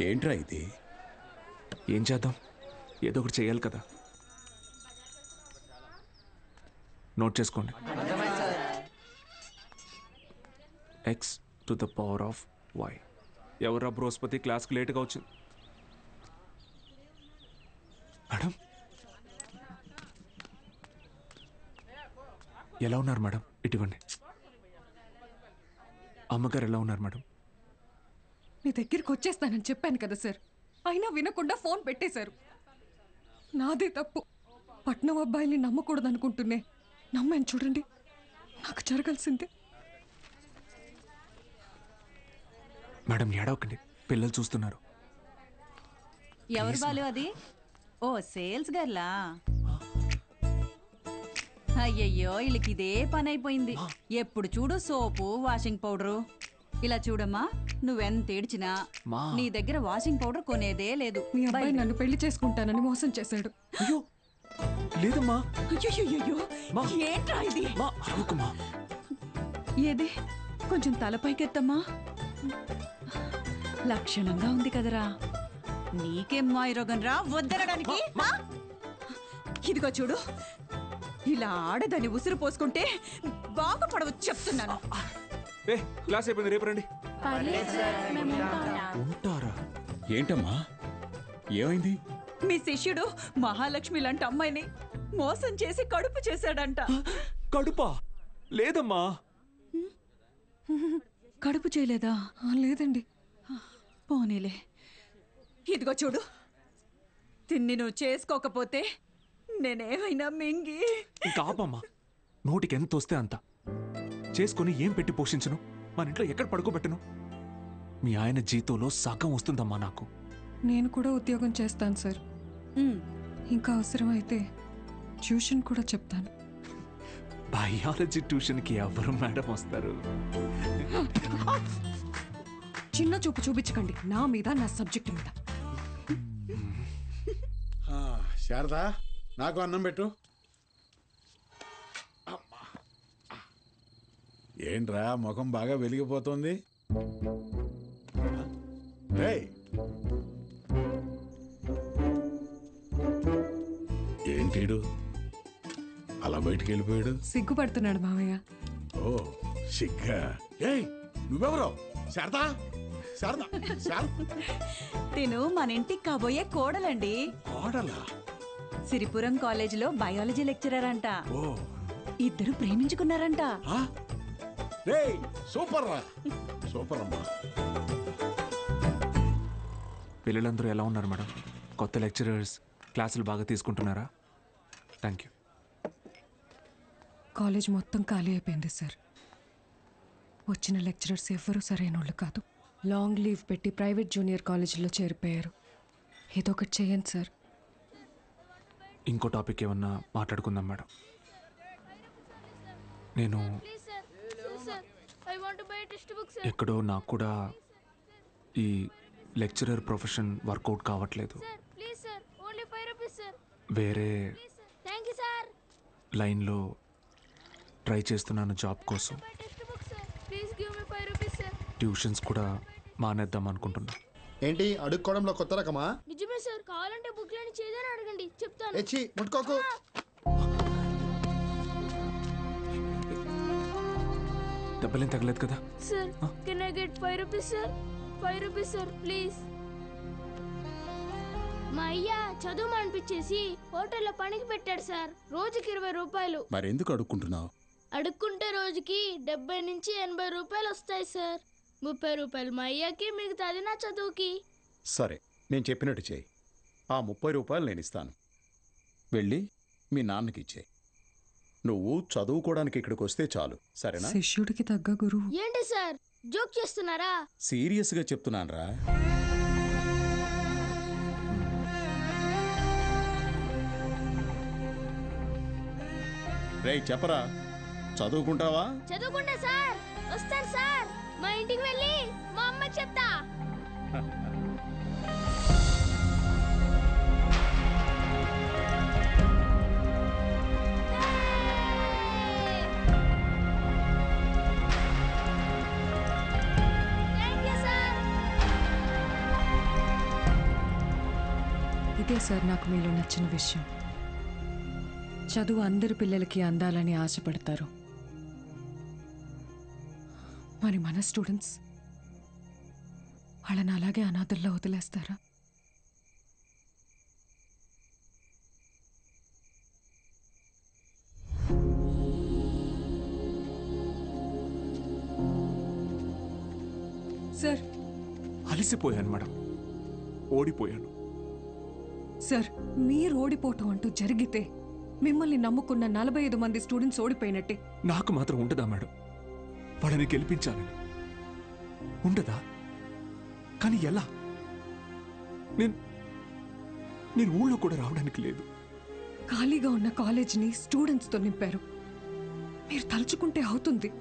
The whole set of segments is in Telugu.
ఏంట్రా ఇది? ఏం చేద్దాం, ఏదో ఒకటి చేయాలి కదా. నోట్ చేసుకోండి. x⁴y. ఎవరా బృహస్పతి క్లాస్కి లేట్గా వచ్చింది? మేడం ఎలా ఉన్నారు మేడం? ఇటువంటి అమ్మగారు ఎలా ఉన్నారు మేడం? మీ దగ్గరికి వచ్చేస్తానని చెప్పాను కదా సార్, అయినా వినకుండా ఫోన్ పెట్టేశారు. నాదే తప్పు. పట్నం అబ్బాయిని నమ్మకూడదు అనుకుంటున్నే నమ్మాను. చూడండి, నాకు జరగాల్సిందే. మేడం ఏడవకండి, పిల్లలు చూస్తున్నారు. ఎవరు బాలు అది? ఓ సేల్స్ గర్లా? అయ్యయ్యో, వీళ్ళకి ఇదే పని అయిపోయింది. ఎప్పుడు చూడు సోపు, వాషింగ్ పౌడరు. ఇలా చూడమ్మా, నువ్వెంత ఏడ్చినా నీ దగ్గర వాషింగ్ పౌడర్ కొనేదే లేదు. మీ అబ్బాయి నన్ను పెళ్లి చేసుకుంటానని మోసం చేశాడు. అయ్యో లేదమ్మా. అయ్యో, ఏంట్రా ఇది? ఏది కొంచెం తలపైకెత్తమ్మా. లక్షణంగా ఉంది కదరా. నీకేం మాయరోగం రా వద్దనడానికి? ఇదిగో చూడు, ఇలా ఆడదని ఉసురు పోసుకుంటే బాగుపడవచ్చు చెప్తున్నాను. క్లాస్ అయిపోయింది, రేపు రండి. ఉంటారా? ఏంటమ్మా, ఏమైంది? మీ శిష్యుడు మహాలక్ష్మి లాంటి అమ్మాయిని మోసం చేసి కడుపు చేశాడంట. కడుపా? లేదమ్మా. కడుపు చేయలేదా? లేదండి. పోనీలే. ఇదిగో చూడు, తిన్ని నువ్వు చేసుకోకపోతే నేనేమైనా మింగి. ఇంకా ఆపమ్మా, నోటికి ఎంత వస్తే అంత చేసుకుని ఏం పెట్టి పోషించను? మన ఇంట్లో ఎక్కడ పడుకోబెట్టను? మీ ఆయన జీతంలో సగం వస్తుందమ్మా నాకు. నేను కూడా ఉద్యోగం చేస్తాను సార్. ఇంకా అవసరమైతే ట్యూషన్ కూడా చెప్తాను. బయాలజీ ట్యూషన్కి ఎవరు మేడం వస్తారు? చిన్న చూపు చూపించకండి నా మీద, నా సబ్జెక్ట్ మీద. శారదా, నాకు అన్నం పెట్టు. ఏంట్రా ముఖం బాగా వెలిగిపోతుంది? ఏంటిడు అలా బయటికి వెళ్ళిపోయాడు? సిగ్గుపడుతున్నాడు మావయ్య. ఓ సిగ్గా? ఏయ్ నువ్వెవరో? శారదా, శారదా, తిను మన ఇంటికి కాబోయే కోడలండి. కోడలా? సిరిపురం కాలేజీలో బయాలజీ లెక్చరర్ అంట. ఓ, ఇద్దరు ప్రేమించుకున్నారంట. సూపర్ రా, సూపర్ అమ్మా. పిల్లలందరూ ఎలా ఉన్నారు మేడం? కొత్త లెక్చరర్స్ క్లాసులు బాగా తీసుకుంటున్నారా? Thank you. కాలేజ్ మొత్తం ఖాళీ అయిపోయింది సార్. వచ్చిన లెక్చరర్స్ ఎవ్వరూ సరైన వాళ్ళు కాదు. లాంగ్ లీవ్ పెట్టి ప్రైవేట్ జూనియర్ కాలేజీలో చేరిపోయారు. ఏదో ఒకటి చేయండి సార్. ఇంకో టాపిక్ ఏమన్నా మాట్లాడుకుందాం మేడం. నేను ఎక్కడో నాకు కూడా ఈ లెక్చరర్ ప్రొఫెషన్ వర్కౌట్ కావట్లేదు. వేరే లైన్లో ట్రై చేస్తున్నాను జాబ్ కోసం. ట్యూషన్స్ కూడా మానేద్దాం అనుకుంటున్నా. ఏంటి అడుక్కోవడంలో కొత్త రకమా? నిజమే సార్, కావాలంటే బుక్ లేని చేదని అడగండి, చెప్తాను. ఎచ్చి ముట్టుకోకు. దెబ్బలేం తగలేదు కదా? Sir can I get 5 rupees sir? 5 rupees sir please. మా అయ్య చదువు అనిపించేసి హోటల్లో పనికి పెట్టాడు సార్. రోజుకి 20 రూపాయలు. మరెందుకు అడుక్కుంటున్నావు? అడుక్కుంటే రోజుకి 70 నుంచి 80 రూపాయలు వస్తాయి సార్. 30 రూపాయలు మా అయ్యకి, మిగతాది నా చదువుకి. సరే, నేను చెప్పినట్టు చేయి. ఆ 30 రూపాయలు నేను ఇస్తాను. వెళ్ళి మీ నాన్నకి ఇచ్చేయి. నువ్వు చదువుకోవడానికి ఇక్కడికి వస్తే చాలు, సరేనా? శిష్యుడికి తగ్గ గురువు. ఏంటి సార్ జోక్ చేస్తున్నారా? సీరియస్గా చెప్తున్నానురా. రేయ్ చెప్పరా, చదువుకుంటావా? చదువుకుంటా సార్. వస్తాను సార్. మా ఇంటికి వెళ్ళి మా అమ్మకి చెప్తా. ఇదే సార్ నాకు మీలో నచ్చిన విషయం. చదువు అందరి పిల్లలకి అందాలని ఆశపడతారు. మరి మన స్టూడెంట్స్ వాళ్ళని అలాగే అనాథల్లో వదిలేస్తారా? సార్ అలసిపోయాను మేడం, ఓడిపోయాను. సార్, మీరు ఓడిపోవటం అంటూ జరిగితే మిమ్మల్ని నమ్ముకున్న 45 మంది స్టూడెంట్స్ ఓడిపోయినట్టే. నాకు మాత్రం ఉండదా మేడం వాళ్ళని గెలిపించాలని? ఉండదా? కానీ ఎలా? నేను ఊళ్ళో కూడా రావడానికి లేదు. ఖాళీగా ఉన్న కాలేజీని స్టూడెంట్స్తో నింపారు. మీరు తలుచుకుంటే అవుతుంది.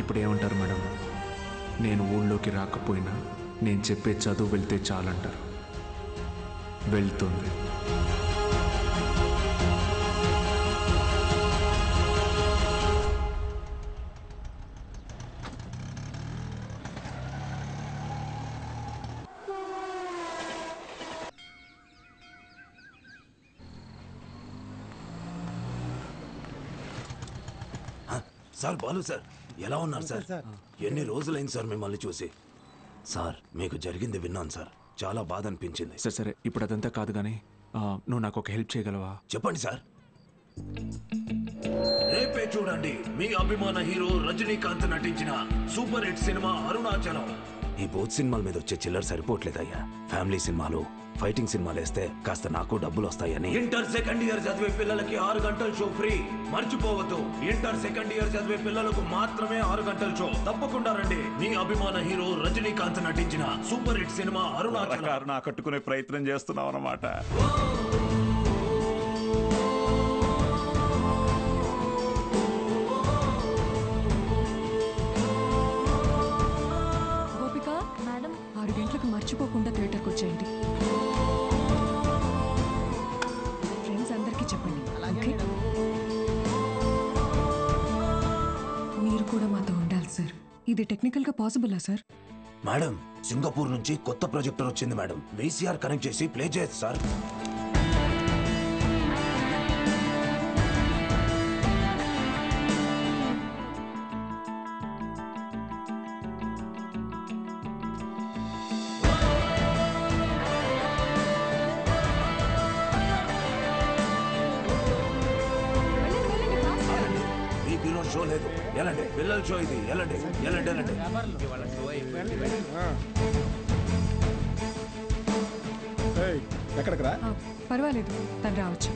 ఇప్పుడు ఏమంటారు మేడం? నేను ఊళ్ళోకి రాకపోయినా నేను చెప్పే చదువు వెళ్తే చాలంటారు. వెళ్తుంది. సార్, బాలు సార్, ఎలా ఉన్నారు సార్? ఎన్ని రోజులైంది సార్ మిమ్మల్ని చూసి. సార్, మీకు జరిగింది విన్నాను సార్, చాలా బాధ అనిపించింది. సరే సరే, ఇప్పుడు అదంతా కాదు కానీ నువ్వు నాకు ఒక హెల్ప్ చేయగలవా? చెప్పండి సార్. రేపే చూడండి మీ అభిమాన హీరో రజనీకాంత్ నటించిన సూపర్ హిట్ సినిమా అరుణాచలం. ఈ బోత్ సినిమాల మీద వచ్చే చిల్లర సరిపోవట్లేదయ్యా. ఫ్యామిలీ సినిమాలు, ఫైటింగ్ సినిమాలు వేస్తే కాస్త నాకు డబ్బులు వస్తాయని. ఇంటర్ సెకండ్ ఇయర్ చదివే పిల్లలకి 6 గంటల షో ఫ్రీ. మర్చిపోవద్దు, ఇంటర్ సెకండ్ ఇయర్ చదివే పిల్లలకు మాత్రమే 6 గంటల షో. తప్పకుండా రండి. మీ అభిమాన హీరో రజనీకాంత్ నటించిన సూపర్ హిట్ సినిమా అరుణాచలం. కట్టుకునే ప్రయత్నం చేస్తున్నావు అన్నమాట. గోపిక మేడం, 6 గంటలకు మర్చిపోకుండా థియేటర్కి వచ్చేయండి. ఫ్రెండ్స్ అందరికీ చెప్పండి. ఓకే? మీరు కూడా మాతో ఉండాలి సార్. ఇది టెక్నికల్గా పాసిబులా సార్? మేడం, సింగపూర్ నుంచి కొత్త ప్రొజెక్టర్ వచ్చింది మేడం. వీసీఆర్ కనెక్ట్ చేసి ప్లే చేయొచ్చు సార్. షో లేదు, ఎలాంటి పిల్లల షో ఇది. ఎలాంటి ఎలాంటి ఎలాంటి ఎక్కడికి రా? పర్వాలేదు, తను రావచ్చు.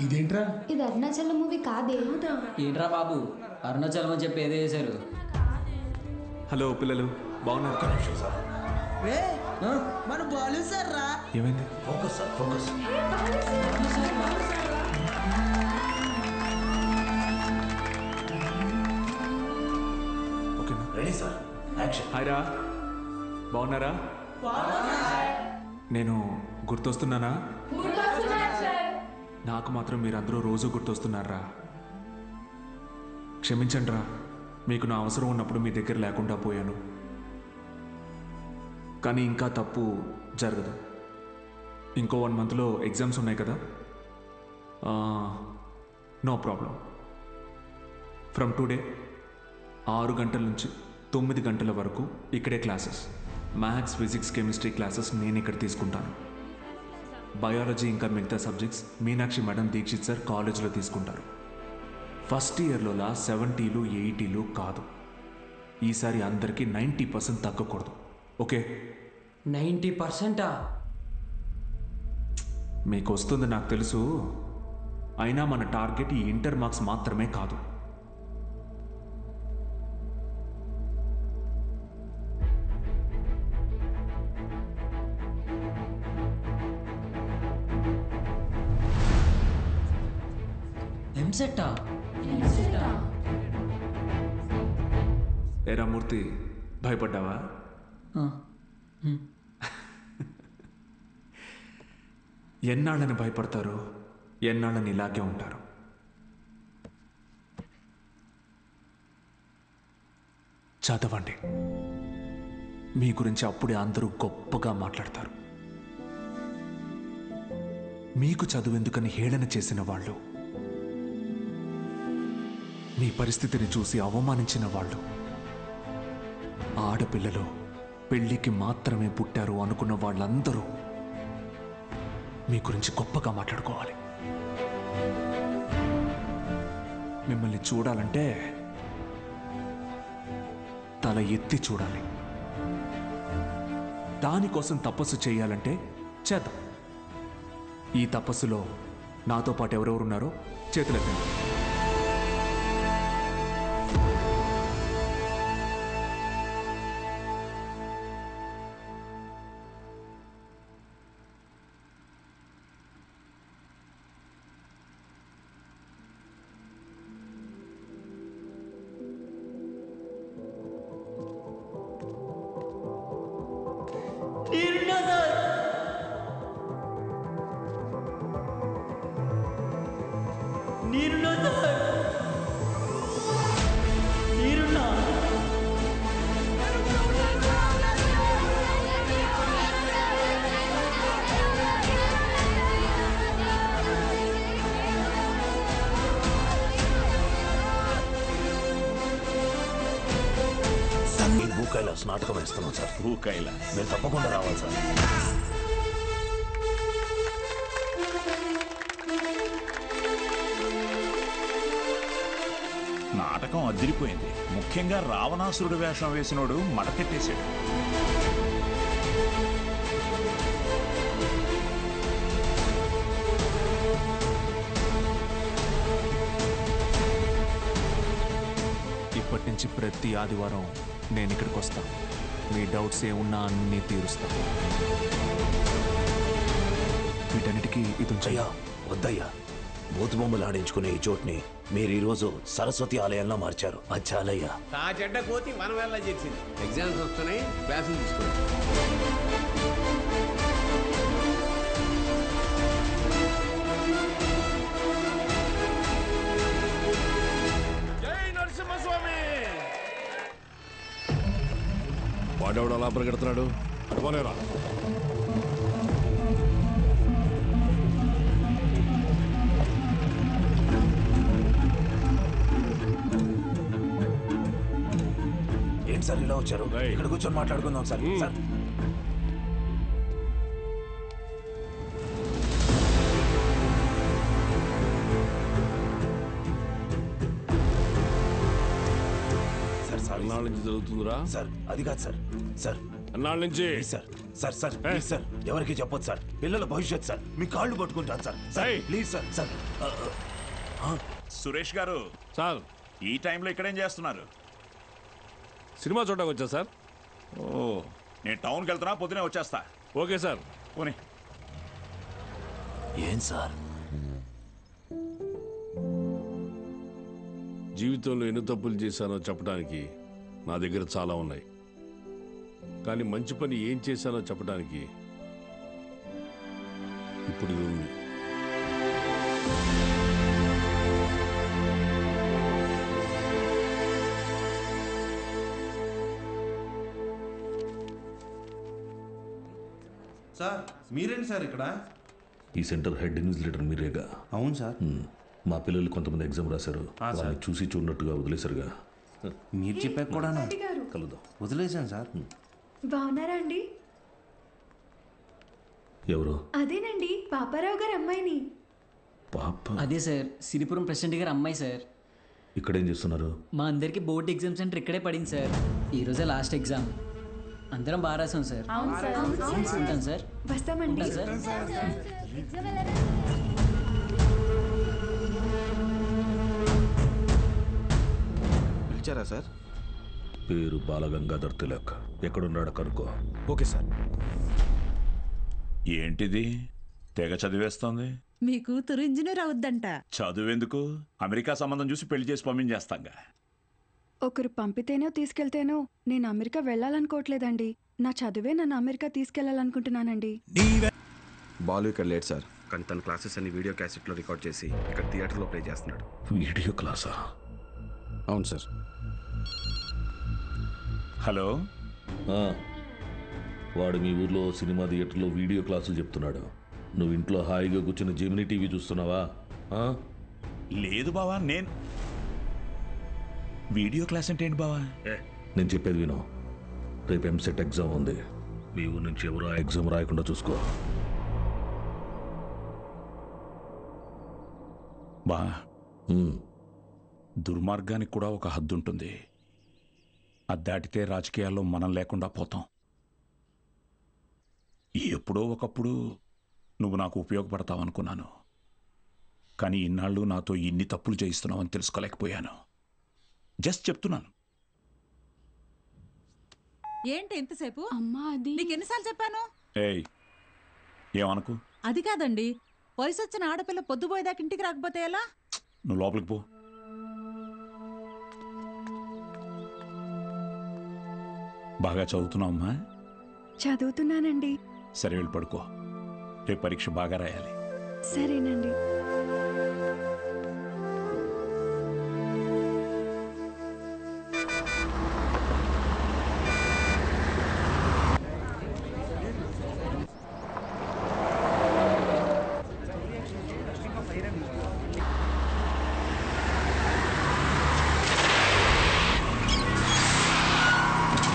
ఇదేంట్రా? ఇది అరుణాచలం మూవీ కాదే. ఏంట్రా బాబు, అరుణాచలం అని చెప్పి ఏదో వేశారు. హలో పిల్లలు, బాగున్నారు? మన బాలు సార్ రా. ఏమైంది? Focus sir, focus. ఓకేనా? Ready sir, action. హాయ్ రా, బాగున్నారా? నేను గుర్తొస్తున్నానా? నాకు మాత్రం మీరందరూ రోజు గుర్తొస్తున్నారా? క్షమించండి రా, మీకు నా అవసరం ఉన్నప్పుడు మీ దగ్గర లేకుండా పోయాను. కానీ ఇంకా తప్పు జరగదు. ఇంకో 1 మంత్లో ఎగ్జామ్స్ ఉన్నాయి కదా. No problem. ఫ్రమ్ టుడే 6 గంటల నుంచి 9 గంటల వరకు ఇక్కడే classes. Maths, physics, chemistry classes నేను ఇక్కడ తీసుకుంటాను. బయాలజీ ఇంకా మిగతా subjects Meenakshi madam, Dikshit sir కాలేజ్లో తీసుకుంటారు. ఫస్ట్ ఇయర్లోలా 70లు 80లు కాదు. ఈసారి అందరికీ 90% తగ్గకూడదు. ఓకే? 90%? మీకు వస్తుంది నాకు తెలుసు. అయినా మన టార్గెట్ ఈ ఇంటర్ మార్క్స్ మాత్రమే కాదు. ఎంసెట్టా? ఏరా మూర్తి, భయపడ్డావా? ఎన్నాళ్ళని భయపడతారు, ఎన్నాళ్ళని ఇలాగే ఉంటారు. చదవండి. మీ గురించి అప్పుడే అందరూ గొప్పగా మాట్లాడతారు. మీకు చదువెందుకని హేళన చేసిన వాళ్ళు, మీ పరిస్థితిని చూసి అవమానించిన వాళ్ళు, ఆడపిల్లలు పెళ్లికి మాత్రమే పుట్టారు అనుకున్న వాళ్ళందరూ మీ గురించి గొప్పగా మాట్లాడుకోవాలి. మిమ్మల్ని చూడాలంటే తల ఎత్తి చూడాలి. దానికోసం తపస్సు చేయాలంటే చేద్దాం. ఈ తపస్సులో నాతో పాటు ఎవరెవరున్నారో చేతులెత్తండి. భూకైలాస్ నాటకం వేస్తున్నాం సార్. భూకైలాస్ మీరు తప్పకుండా రావాలి సార్. నాటకం అదిరిపోయింది. ముఖ్యంగా రావణాసురుడు వేషం వేసినోడు మడకెట్టేశాడు. ఇప్పటి నుంచి ప్రతి ఆదివారం నేను ఇక్కడికి వస్తాను. మీ డౌట్స్ ఏమున్నా అన్నీ తీరుస్తాను. వీటన్నిటికీ ఇది అయ్యా వద్దయ్యా. బూతు బొమ్మలు ఆడించుకునే ఈ చోటుని మీరు ఈరోజు సరస్వతి ఆలయంలో మార్చారు. అది చాలయ్యా. ఆ చెడ్డ కోతి మనం వెళ్ళ చేసింది. ఎగ్జామ్స్ వస్తున్నాయి, క్లాసులు తీసుకోండి. వాడెవడు అలా పరిగెడుతున్నాడు? అటువలేరా. ఏంటి సార్ ఇలా వచ్చారు? ఇక్కడ కూర్చొని మాట్లాడుకుందాం సార్. సార్ ఎన్నాళ్ళ నుంచి జరుగుతుందిరా? సార్ అది కాదు సార్. సార్ ఎన్నాళ్ళ నుంచి? Sir sir sir please sir, ఎవరికి చెప్పొద్దు సార్. పిల్లల భవిష్యత్ సార్. మీ కాళ్ళు పట్టుకుంటాను sir. Sir please sir. Sir Suresh గారు సార్, ఈ టైంలో ఇక్కడేం చేస్తున్నారు? సినిమా చూడడానికి వచ్చా సార్. ఓ, నేను టౌన్కి వెళ్తున్నా, పొద్దునే వచ్చేస్తా. Okay sir. పోనీ. ఏం సార్? జీవితంలో ఎన్ని తప్పులు చేశానో చెప్పడానికి నా దగ్గర చాలా ఉన్నాయి. కానీ మంచి పని ఏం చేశానో చెప్పడానికి ఇప్పుడు ఇది ఉంది. సార్ మీరేంటి సార్ ఇక్కడ? ఈ సెంటర్ హెడ్ ఇన్విజిలేటర్ మీరేగా? అవును సార్. మా పిల్లలు కొంతమంది ఎగ్జామ్ రాశారు. వాళ్ళని చూసి చూడనట్టుగా వదిలేశారుగా. మీరు చెప్పాక కూడా కలుద్దాం. వదిలేసాను సార్. బాగున్నారా అండి? ఎవరు? అదేనండి పాపారావు గారి అమ్మాయిని. పాప అదే సార్, సిరిపురం ప్రెసిడెంట్ గారి అమ్మాయి సార్. ఇక్కడేం చేస్తున్నారు? మా అందరికి బోర్డ్ ఎగ్జామ్ సెంటర్ ఇక్కడే పడింది సార్. ఈరోజే లాస్ట్ ఎగ్జామ్. అందరం బాగా రాసాం సార్. ఉంటాం సార్. వస్తామండి. ఉంటాం సార్. పిలిచారా సార్? పేరు బాలగంగాధర్ తిలక్. ఎక్కడున్నాడు కనుక్కో. Okay sir. ఏంటిది తెగ చదివేస్తోంది? మీ కూతురు ఇంజనీర్ అవుద్దంట. చదువెందుకు? అమెరికా సంబంధం చూసి పెళ్లి చేసి పంపించేస్తాంగా. ఒకరు పంపితేనో తీసుకెళ్తేనో నేను అమెరికా వెళ్ళాలనుకోవట్లేదండి. నా చదువే నన్ను అమెరికా తీసుకెళ్లాలనుకుంటున్నానండి. బాలు ఇక్కడ లేట్ సార్, కానీ తన క్లాసెస్ అన్ని వీడియో క్యాసెట్లో రికార్డ్ చేసి ఇక్కడ థియేటర్లో ప్లే చేస్తున్నాడు. వీడియో క్లాసా? అవును సార్. హలో, వాడు మీ ఊర్లో సినిమా థియేటర్లో వీడియో క్లాసులు చెప్తున్నాడు. నువ్వు ఇంట్లో హాయిగా కూర్చుని జెమినీ టీవీ చూస్తున్నావా? లేదు బావా. నేను వీడియో క్లాస్ అంటే ఏంటి బావా? నేను చెప్పేది విను. రేపు ఎంసెట్ ఎగ్జామ్ ఉంది. మీ ఊరు నుంచి ఎవరు ఆ ఎగ్జామ్ రాయకుండా చూసుకో. బా, దుర్మార్గానికి కూడా ఒక హద్దు ఉంటుంది. అది దాటితే రాజకీయాల్లో మనం లేకుండా పోతాం. ఎప్పుడో ఒకప్పుడు నువ్వు నాకు ఉపయోగపడతావనుకున్నాను, కానీ ఇన్నాళ్ళు నాతో ఇన్ని తప్పులు చేయిస్తున్నావని తెలుసుకోలేకపోయాను. జస్ట్ చెప్తున్నాను. ఏంటి ఎంతసేపు? అమ్మా అది నీకు ఎన్నిసార్లు చెప్పాను? ఏయ్, ఏమనకు. అది కాదండి, వయసు వచ్చిన ఆడపిల్ల పొద్దుపోయేదాకా ఇంటికి రాకపోతే ఎలా? నువ్వు లోపలికి పో. బాగా చదువుతున్నావమ్మా? చదువుతున్నానండి. సరే, వెళ్ళి పడుకో. రేపు పరీక్ష బాగా రాయాలి. సరేనండి.